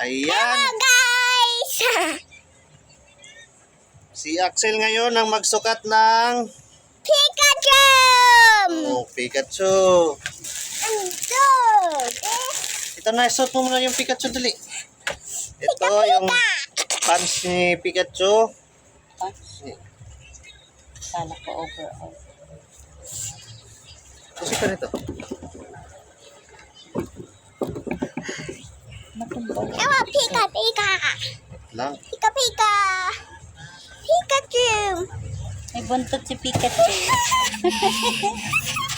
Ayan. Hello guys! Si Axel ngayon ang magsukat ng Pikachu! Pikachu. Ando! Ito na, isuot mo muna yung Pikachu dali. Ito yung pants ni Pikachu. Kala ko overall. Kasi ka nito. Ewa, Pika! Pika! Lang. Pika! Pika! Pikachu! May buntot si Pikachu.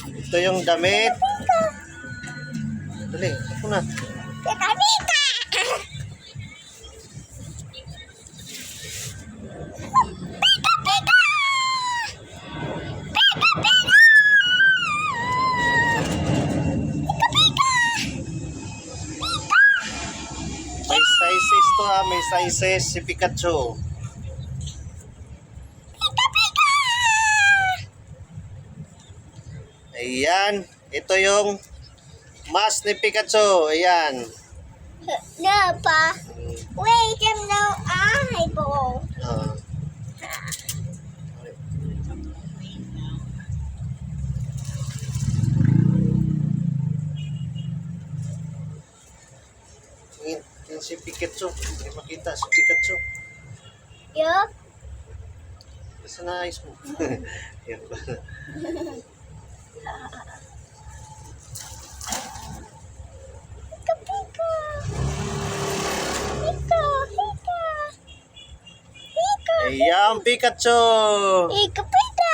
Ito yung damit. Dali, ako na. Pika! Pika! Pika! Pika! Pika! Pika! May sizes to ha, may sizes si Pikachu. Ayan, ito yung mask ni Pikachu. Ayan. No, pa. Wait, there's no eyeball. Ah. Yan si Pikachu. Hindi makita si Pikachu. Yup. Basta na ayos mo. Yan ba? Pika, pika. Pika, pika. Pika, Ayan, Pikachu. pika, pika.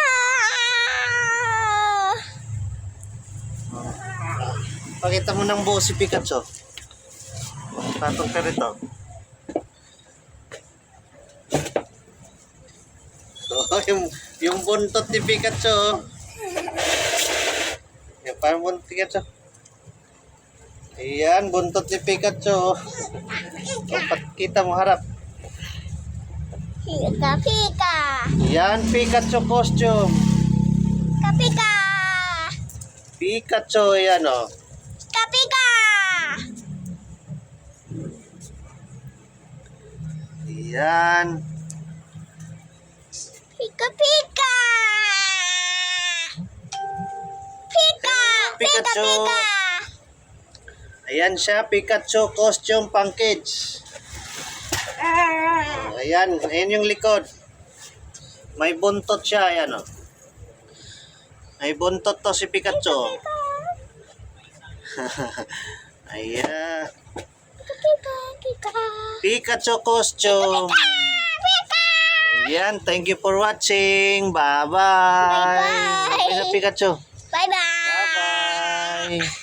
Pakita mo ng buo si Pikachu. Patong ka rito. So, yung buntot ni Pikachu. Yung parang buntot ni Pikachu. Ayan, buntot ni Pikachu. Kita mo harap. Pika, pika. Yan, Pikachu costume. Pika, pika. Pikachu, yan o. Pika, pika. Yan. Pika, pika. Pika, pika, Pikachu. pika. Ayan siya, Pikachu costume package. Ayan, ayan yung likod. May buntot siya, ayan o. May buntot to si Pikachu. Ayan. Pika, pika. Pikachu costume. Ayan, thank you for watching. Bye-bye. Bye-bye. Pikachu. Bye-bye. Bye-bye.